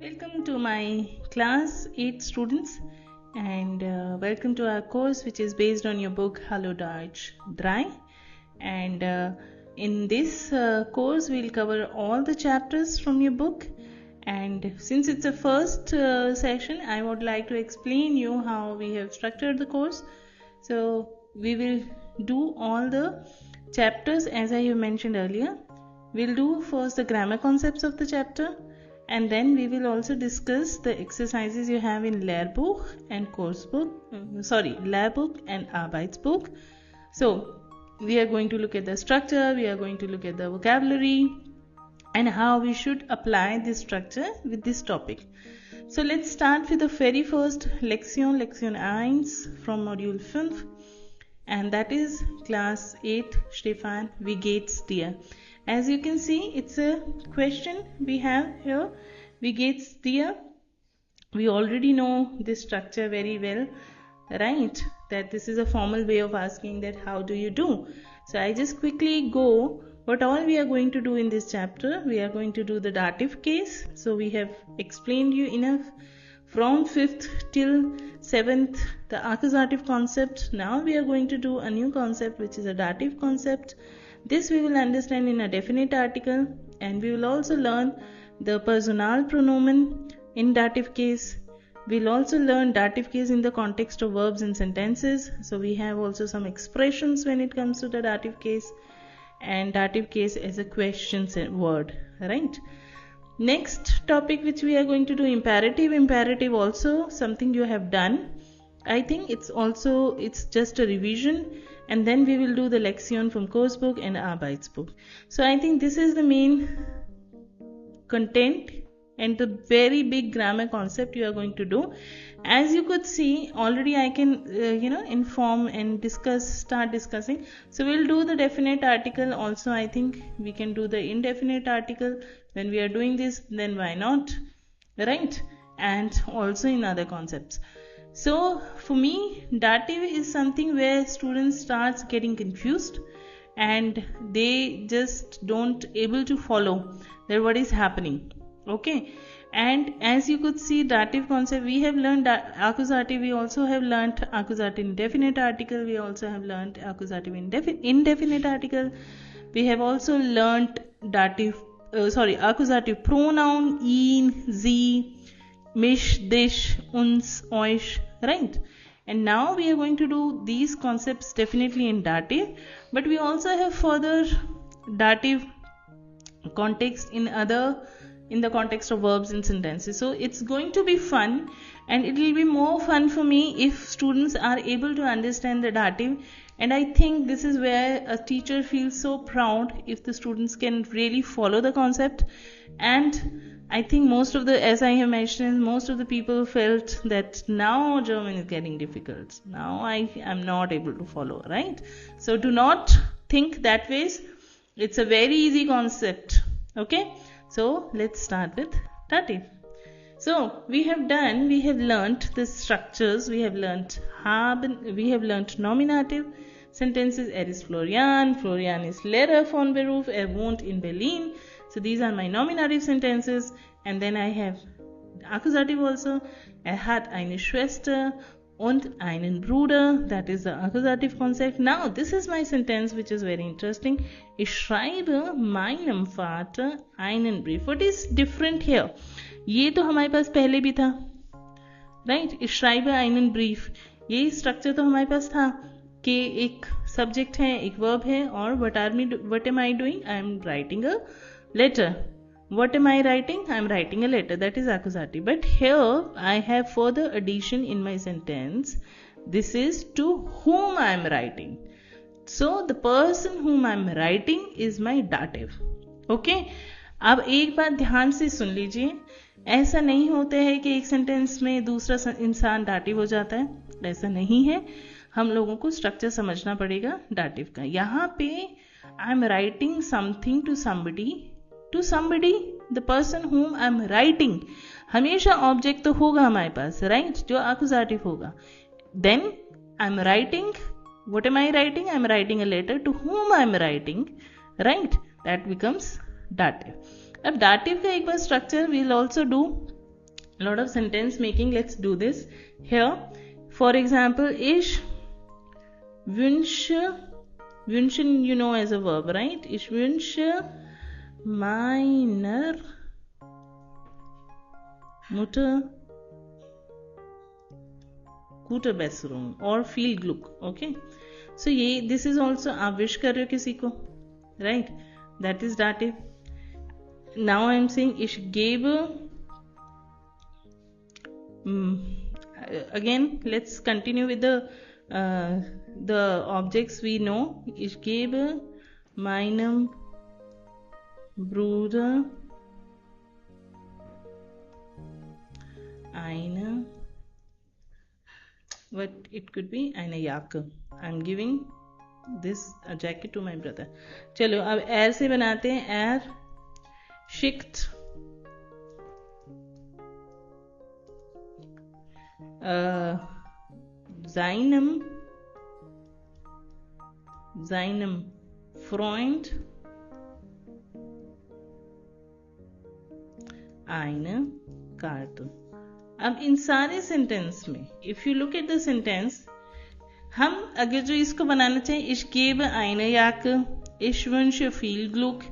Welcome to my class 8 students and welcome to our course which is based on your book Hallo Deutsch 3 and in this course we'll cover all the chapters from your book, and since it's a first session I would like to explain you how we have structured the course. So we will do all the chapters as I have mentioned earlier. We'll do first the grammar concepts of the chapter, and then we will also discuss the exercises you have in Lehrbuch and Lehrbuch and Arbeitsbuch. So we are going to look at the structure, we are going to look at the vocabulary and how we should apply this structure with this topic. So let's start with the very first Lektion 1 from Modul 5, and that is class 8 Stefan, wie geht's dir? As you can see, it's a question we have here. Wie geht's dir? We already know this structure very well, right? That this is a formal way of asking that how do you do? So I just quickly go what all we are going to do in this chapter. We are going to do the dative case. So we have explained you enough from 5th till 7th the accusative concept. Now we are going to do a new concept which is a dative concept. This we will understand in a definite article, and we will also learn the personal pronomen in dative case. We'll also learn dative case in the context of verbs and sentences. So we have also some expressions when it comes to the dative case, and dative case as a question word, right? Next topic which we are going to do, imperative. Imperative also something you have done. I think it's just a revision, and then we will do the Lektion from course book and Arbeitsbuch. So I think this is the main content and the very big grammar concept you are going to do. As you could see already, I can inform and start discussing. So we'll do the definite article also. I think we can do the indefinite article when we are doing this, then why not, right? And also in other concepts. So for me, dative is something where students starts getting confused and they just don't able to follow that what is happening. Okay, and as you could see, dative concept we have learned accusative. We also have learned accusative indefinite article. We also have learned accusative indefinite article. We have also learned accusative pronoun ihn, sie, mich, dich, uns, euch, right? And now we are going to do these concepts definitely in dative, but we also have further dative context in the context of verbs and sentences. So it's going to be fun, and it will be more fun for me if students are able to understand the dative. And I think this is where a teacher feels so proud if the students can really follow the concept. And I think most of as I have mentioned, most of the people felt that now German is getting difficult. Now I am not able to follow, right? So do not think that way. It's a very easy concept. Okay? So let's start with dative. So we have learnt the structures. We have learnt haben, we have learnt nominative sentences. Ist Florian. Florian ist Lehrer von Beruf. Wohnt in Berlin. So these are my nominative sentences, and then I have accusative also. Hat eine Schwester und einen Bruder. That is the accusative concept. Now this is my sentence which is very interesting. Ich schreibe meinem Vater einen Brief. What is different here? ये तो हमारे पास पहले भी था, right? Ich schreibe einen Brief. ये structure तो हमारे पास था कि एक subject है, एक verb है, और what am I doing? I am writing a letter. What am I writing? I am writing a letter. That is accusative. But here I have further addition in my sentence. This is to whom I am writing. So the person whom I am writing is my dative. Okay? अब एक बात ध्यान से सुन लीजिए. ऐसा नहीं होता है कि एक सेंटेंस में दूसरा इंसान दाटिव हो जाता है. ऐसा नहीं है. हम लोगों को स्ट्रक्चर समझना पड़ेगा दाटिव का. यहाँ पे I am writing something to somebody, the person whom I am writing. हमेशा ऑब्जेक्ट तो होगा हमारे पास, राइट? जो accusative होगा. Then I am writing. What am I writing? I am writing a letter to whom I am writing, right? That becomes dative. अब dative का एक बार structure we'll also do a lot of sentence making. Let's do this here. For example, ich wünsche, wünschen you know as a verb, right? Ich wünsche meiner Mutter gute Besserung or viel Glück. Okay, so ये this is also आप wish कर रहे हो किसी को, right? That is dative. Now I am saying ich gebe. Again, let's continue with the objects we know. Ich gebe meinem Bruder eine, what it could be, eine Jacke. I'm giving this a jacket to my brother. चलो अब er से बनाते हैं. Er schickt seinem Freund eine Karte. अब इन सारे sentence में if you look at the sentence, हम अगर जो इसको बनाना चाहें, ich gebe eine Jacke, ich wünsche viel Glück,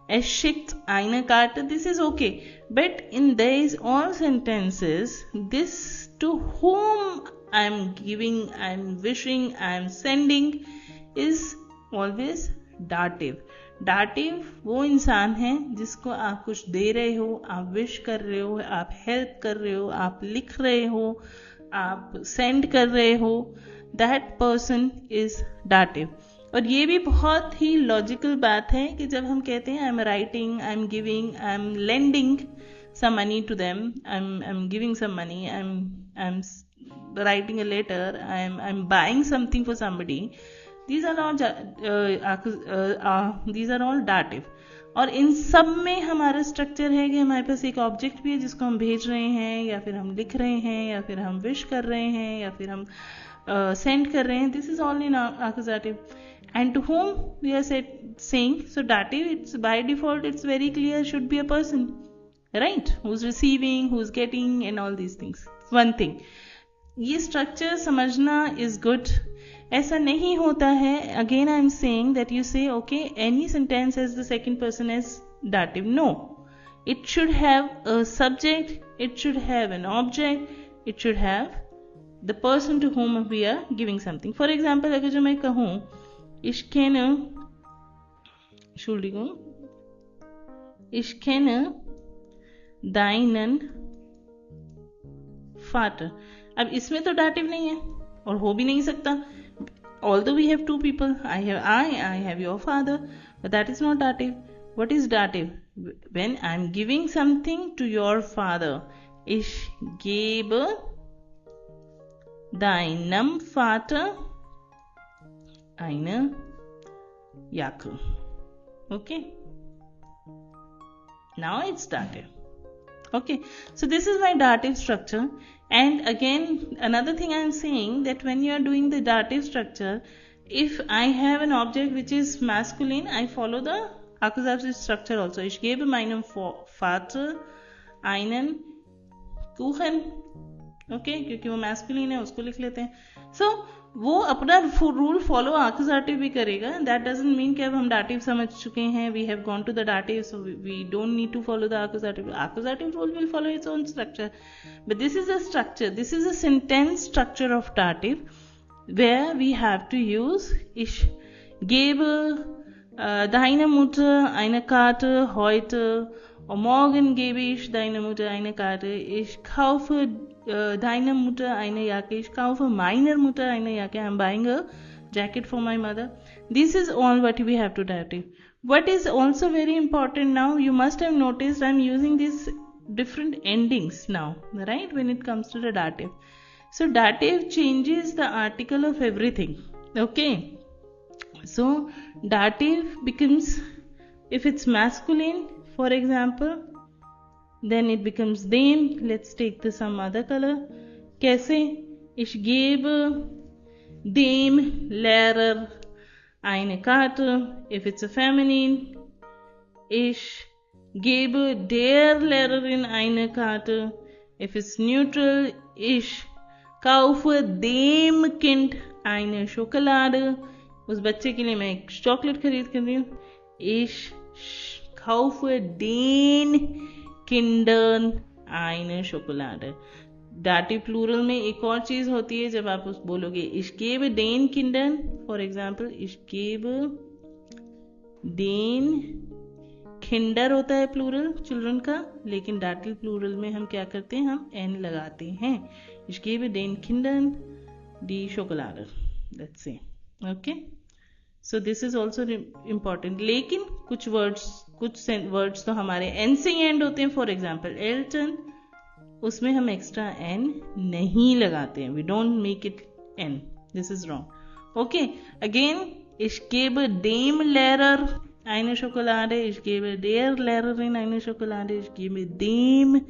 es schickt eine Karte, this is okay. But in these all sentences, this to whom I am giving, I am wishing, I am sending is always dative. दाटिव वो इंसान है जिसको आप कुछ दे रहे हो, आप wish कर रहे हो, आप हेल्प कर रहे हो, आप लिख रहे हो, आप सेंड कर रहे हो, दैट पर्सन इज दाटिव. और ये भी बहुत ही लॉजिकल बात है कि जब हम कहते हैं I am writing, I am giving, I am lending some money to them, I'm giving some money, I'm writing a letter, I'm buying something for somebody, these are all dative. और इन सब में हमारा स्ट्रक्चर है कि हमारे पास एक object भी है जिसको हम भेज रहे हैं, या फिर हम लिख रहे हैं, या फिर हम विश कर रहे हैं, या फिर हम सेंड कर रहे हैं. This is all in accusative. And to whom we are saying, so dative, it's by default, it's very clear, should be a person, right, who's receiving, who's getting, and all these things. One thing, ये structure समझना is good. ऐसा नहीं होता है. Again I am saying that you say okay, any sentence has the second person as dative. No, it should have a subject, it should have an object, it should have the person to whom we are giving something. For example, अगर जो मैं कहूँ ich kenne, Entschuldigung, ich kenne deinen Vater. अब इसमें तो dative नहीं है और हो भी नहीं सकता. Although we have two people, I have your father, but that is not dative. What is dative? When I am giving something to your father, ich gebe deinem Vater eine Jacke. Okay, now it's dative. Okay, so this is my dative structure. And again, another thing I am saying, that when you are doing the dative structure, if I have an object which is masculine, I follow the accusative structure also. Ich gebe meinem Vater einen Kuchen. Okay, क्योंकि वो masculine है, उसको लिख लेते हैं. So वो अपना rule follow accusative भी करेगा. That doesn't mean कि अब हम dative समझ चुके हैं, we have gone to the dative, so we don't need to follow the accusative. Accusative rule will follow its own structure. But this is a structure, this is a sentence structure of dative, where we have to use ich gebe deine Mutter eine Karte heute, or morgen gebe ich deine Mutter eine Karte, ich kaufe deiner Mutter eine Jacke, ich kaufe meiner Mutter eine Jacke, I am buying a jacket for my mother. This is all what we have to dative. What is also very important now, you must have noticed I am using these different endings now, right, when it comes to the dative. So dative changes the article of everything. Okay, so dative becomes, if it's masculine, for example, then it becomes dem. Let's take some other color. कैसे? Ich gebe dem Lehrer eine Karte. If it's a feminine, ich gebe der Lehrerin eine Karte. If it's neutral, ich kaufe dem Kind eine Schokolade. उस बच्चे के लिए मैं एक chocolate खरीद कर रही हूँ. Ich kaufe den Kindern eine Schokolade. Dative plural में एक और चीज होती है जब आप उस बोलोगे ich gebe den Kindern, for example ich gebe den Kinder होता है प्लूरल चिल्ड्रन का, लेकिन डाटिव प्लूरल में हम क्या करते हैं, हम n लगाते हैं. ich gebe den Kindern die Schokolade. That's it. Okay, so this is also important. लेकिन कुछ वर्ड्स तो हमारे n से एंड होते हैं. फॉर एग्जाम्पल Elton, उसमें हम एक्स्ट्रा n नहीं लगाते हैं. we don't make it n. this is wrong. Okay, again, ich gebe dem Lehrer eine Schokolade, ich gebe der Lehrerin eine Schokolade, ich gebe dem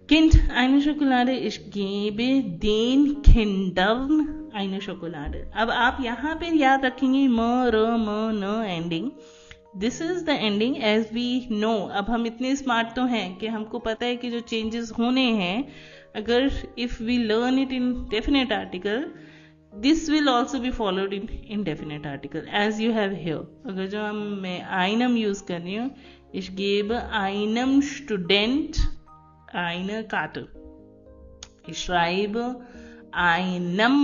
Kind eine Schokolade, ich gebe den Kindern eine Schokolade. अब आप यहाँ पे याद रखेंगे म र म न ending. This is the ending as we know. अब हम इतने स्मार्ट तो हैं कि हमको पता है कि जो चेंजेस होने हैं, अगर if we learn it in definite article, this will also be followed in indefinite article as you have here. अगर जो मैं einem यूज कर रही हूँ, ich gebe einem Student eine Karte. Ich schreibe einem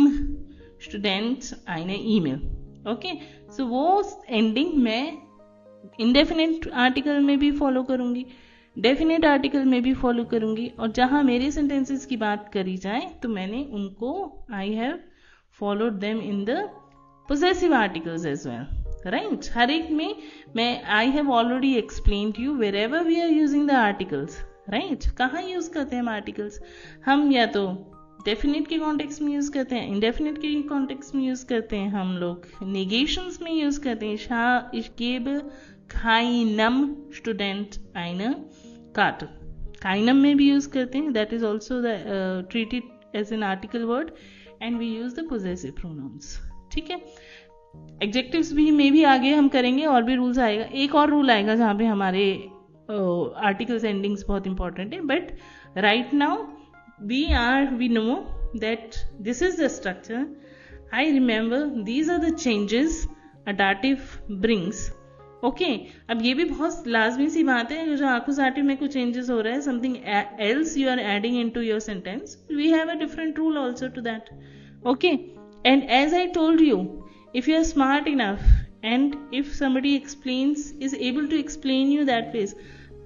Student eine E-Mail. Okay, so वो ending मैं indefinite article में भी फॉलो करूंगी, डेफिनेट आर्टिकल में भी फॉलो करूंगी, और जहां मेरे सेंटेंसेस की बात करी जाए तो मैंने उनको I have followed them in the possessive articles as well. Right, हर एक में मैं I have already explained you wherever we are using the articles. Right, कहाँ यूज करते हैं हम आर्टिकल्स? हम या तो डेफिनेट के कॉन्टेक्स्ट में यूज करते हैं, इंडेफिनेट के कॉन्टेक्स्ट में यूज करते हैं, हम लोग नेगेशंस में यूज करते हैं. ich gebe keinem Student eine Karte. keinem में भी यूज करते हैं, that is also treated as an article word, and we use the possessive pronouns. ठीक है, एडजेक्टिव्स भी में भी आगे हम करेंगे, और भी रूल्स आएगा. एक और रूल आएगा जहाँ पे हमारे आर्टिकल्स एंडिंग्स बहुत इंपॉर्टेंट है. But right now we know that this is the structure. I remember these are the changes a dative brings. Okay, अब ये भी बहुत लाजमी सी बात है, जो accusative में कुछ changes हो रहा है, something else you are adding into your sentence, we have a different rule also to that. Okay, and as I told you, if you are smart enough and if somebody is able to explain you that ways,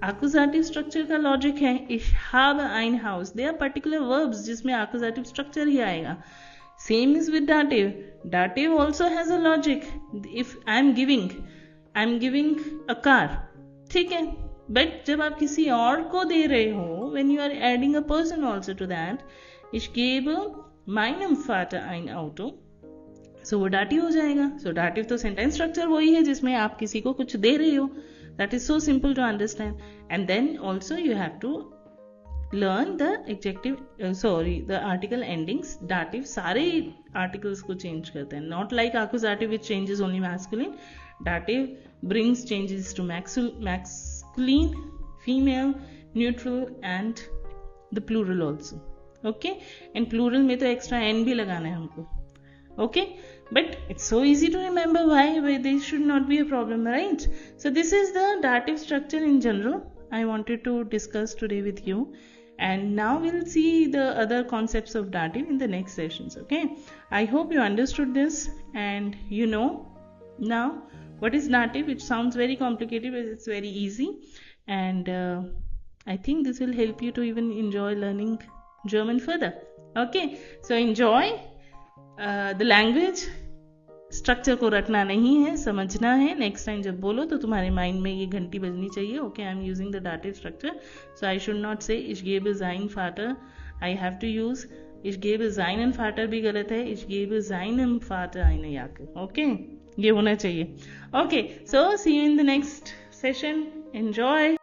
accusative structure का logic है ich habe ein Haus. They are particular verbs जिसमें accusative structure ही आएगा. Same is with dative. Dative also has a logic. If I'm giving a car, ठीक है, but जब आप किसी और को दे रहे हो, when you are adding a person also to that, ich gebe meinem Vater ein Auto, so वो dative हो जाएगा. So dative तो sentence structure वही है जिसमें आप किसी को कुछ दे रहे हो. That is so simple to understand. And then also you have to learn the the article endings. Dative सारे articles को change करते हैं. Not like accusative which changes only masculine. Dative brings changes to masculine, female, neutral and the plural also. Okay, and plural में तो extra n भी लगाना है हमको. Okay, but it's so easy to remember. Why this should not be a problem, right? So this is the dative structure in general I wanted to discuss today with you, and now we'll see the other concepts of dative in the next sessions. Okay, I hope you understood this and you know now what is dative. It sounds very complicated, but it's very easy, and I think this will help you to even enjoy learning German further. Okay, so enjoy the language. Structure को रटना नहीं है, समझना है. Next time जब बोलो तो तुम्हारे माइंड में ये घंटी बजनी चाहिए. Okay, I am using the dative structure, so I should not say ich gebe sein Vater. I have to use ich gebe seinen Vater भी गलत है. ich gebe seinem Vater eine Jacke. Okay, ये होना चाहिए. Okay, so see you in the next session. Enjoy.